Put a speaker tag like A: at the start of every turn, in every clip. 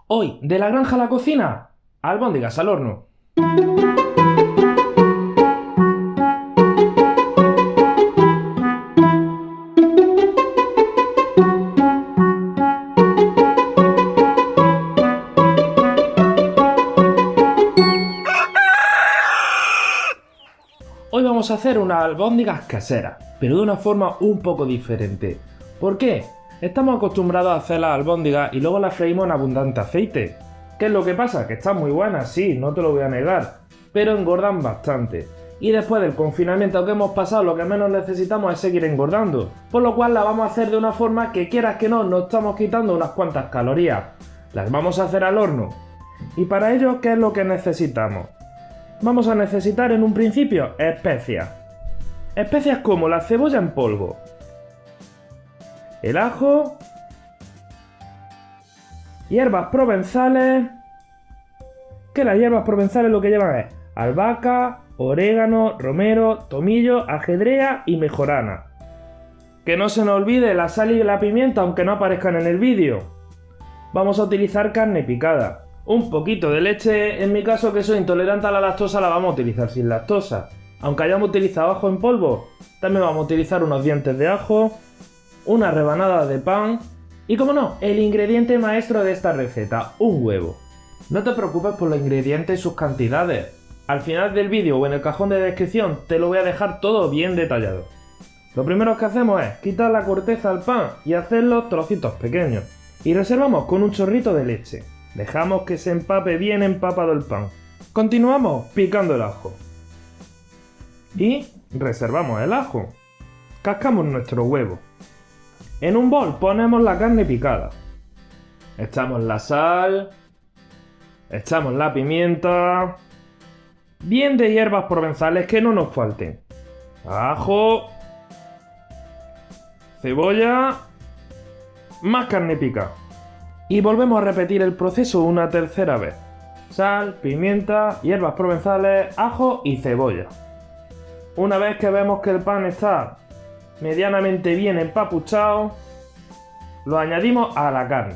A: Hoy, de la granja a la cocina, albóndigas al horno. Hoy vamos a hacer unas albóndigas caseras, pero de una forma un poco diferente. ¿Por qué? Estamos acostumbrados a hacer las albóndigas y luego las freímos en abundante aceite. ¿Qué es lo que pasa? Que están muy buenas, sí, no te lo voy a negar, pero engordan bastante. Y después del confinamiento que hemos pasado, lo que menos necesitamos es seguir engordando. Por lo cual la vamos a hacer de una forma que, quieras que no, nos estamos quitando unas cuantas calorías. Las vamos a hacer al horno. Y para ello, ¿qué es lo que necesitamos? Vamos a necesitar en un principio especias. Especias como la cebolla en polvo, el ajo, hierbas provenzales, que las hierbas provenzales lo que llevan es albahaca, orégano, romero, tomillo, ajedrea y mejorana. Que no se nos olvide la sal y la pimienta, aunque no aparezcan en el vídeo. Vamos a utilizar carne picada. Un poquito de leche, en mi caso que soy intolerante a la lactosa, la vamos a utilizar sin lactosa. Aunque hayamos utilizado ajo en polvo, también vamos a utilizar unos dientes de ajo, una rebanada de pan y, como no, el ingrediente maestro de esta receta, un huevo. No te preocupes por los ingredientes y sus cantidades. Al final del vídeo o en el cajón de descripción te lo voy a dejar todo bien detallado. Lo primero que hacemos es quitar la corteza al pan y hacerlo trocitos pequeños. Y reservamos con un chorrito de leche. Dejamos que se empape bien empapado el pan. Continuamos picando el ajo. Y reservamos el ajo. Cascamos nuestro huevo. En un bol ponemos la carne picada. Echamos la sal. Echamos la pimienta. Bien de hierbas provenzales que no nos falten. Ajo. Cebolla. Más carne picada. Y volvemos a repetir el proceso una tercera vez. Sal, pimienta, hierbas provenzales, ajo y cebolla. Una vez que vemos que el pan está medianamente bien empapuchado, lo añadimos a la carne.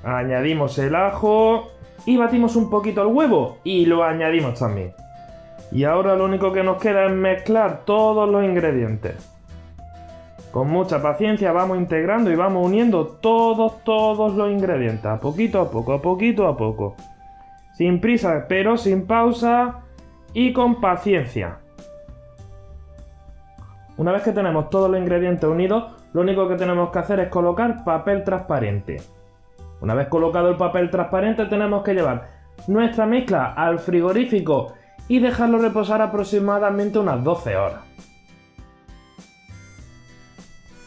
A: Añadimos el ajo y batimos un poquito el huevo y lo añadimos también. Y ahora lo único que nos queda es mezclar todos los ingredientes. Con mucha paciencia vamos integrando y vamos uniendo todos los ingredientes, a poquito a poco. Sin prisa, pero sin pausa y con paciencia. Una vez que tenemos todos los ingredientes unidos, lo único que tenemos que hacer es colocar papel transparente. Una vez colocado el papel transparente, tenemos que llevar nuestra mezcla al frigorífico y dejarlo reposar aproximadamente unas 12 horas.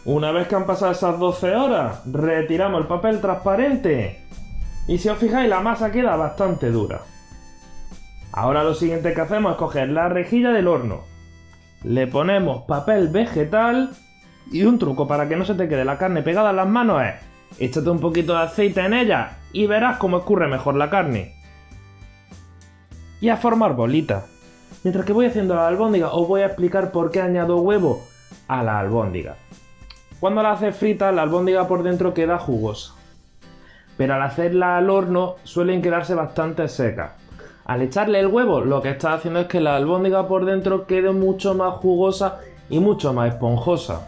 A: Una vez que han pasado esas 12 horas, retiramos el papel transparente y, si os fijáis, la masa queda bastante dura. Ahora lo siguiente que hacemos es coger la rejilla del horno, le ponemos papel vegetal y un truco para que no se te quede la carne pegada en las manos es échate un poquito de aceite en ella y verás cómo escurre mejor la carne. Y a formar bolitas. Mientras que voy haciendo la albóndiga os voy a explicar por qué añado huevo a la albóndiga. Cuando la haces frita, la albóndiga por dentro queda jugosa, pero al hacerla al horno suelen quedarse bastante secas. Al echarle el huevo, lo que estás haciendo es que la albóndiga por dentro quede mucho más jugosa y mucho más esponjosa.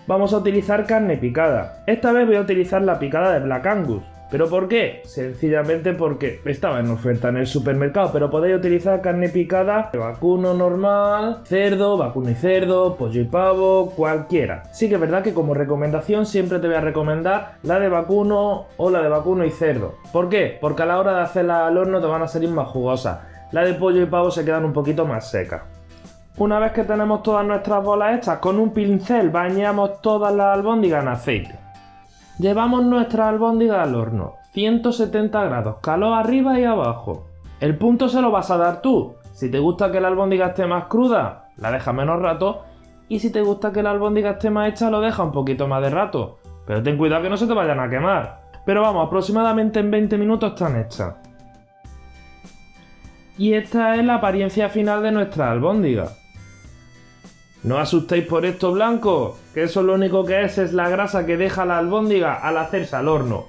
A: Vamos a utilizar carne picada. Esta vez voy a utilizar la picada de Black Angus. ¿Pero por qué? Sencillamente porque estaba en oferta en el supermercado, pero podéis utilizar carne picada de vacuno normal, cerdo, vacuno y cerdo, pollo y pavo, cualquiera. Sí que es verdad que como recomendación siempre te voy a recomendar la de vacuno o la de vacuno y cerdo. ¿Por qué? Porque a la hora de hacerla al horno te van a salir más jugosas. La de pollo y pavo se quedan un poquito más secas. Una vez que tenemos todas nuestras bolas hechas, con un pincel bañamos todas las albóndigas en aceite. Llevamos nuestra albóndiga al horno, 170 grados, calor arriba y abajo. El punto se lo vas a dar tú. Si te gusta que la albóndiga esté más cruda, la dejas menos rato. Y si te gusta que la albóndiga esté más hecha, lo deja un poquito más de rato. Pero ten cuidado que no se te vayan a quemar. Pero vamos, aproximadamente en 20 minutos están hechas. Y esta es la apariencia final de nuestra albóndiga. No asustéis por esto blanco, que eso lo único que es la grasa que deja la albóndiga al hacerse al horno.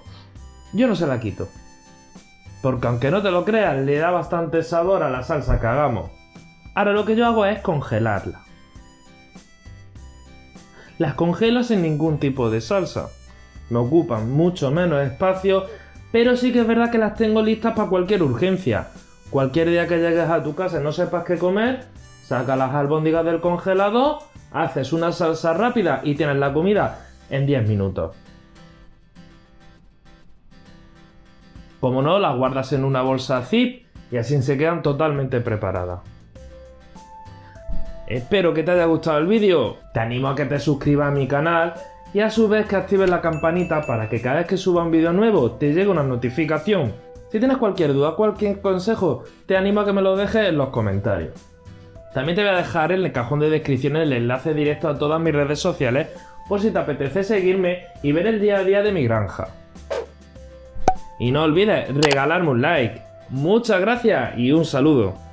A: Yo no se la quito, porque aunque no te lo creas, le da bastante sabor a la salsa que hagamos. Ahora lo que yo hago es congelarla. Las congelo sin ningún tipo de salsa. Me ocupan mucho menos espacio, pero sí que es verdad que las tengo listas para cualquier urgencia. Cualquier día que llegues a tu casa y no sepas qué comer, saca las albóndigas del congelador, haces una salsa rápida y tienes la comida en 10 minutos. Como no, las guardas en una bolsa zip y así se quedan totalmente preparadas. Espero que te haya gustado el vídeo. Te animo a que te suscribas a mi canal y a su vez que actives la campanita para que cada vez que suba un vídeo nuevo te llegue una notificación. Si tienes cualquier duda, cualquier consejo, te animo a que me lo dejes en los comentarios. También te voy a dejar en el cajón de descripciones el enlace directo a todas mis redes sociales por si te apetece seguirme y ver el día a día de mi granja. Y no olvides regalarme un like. Muchas gracias y un saludo.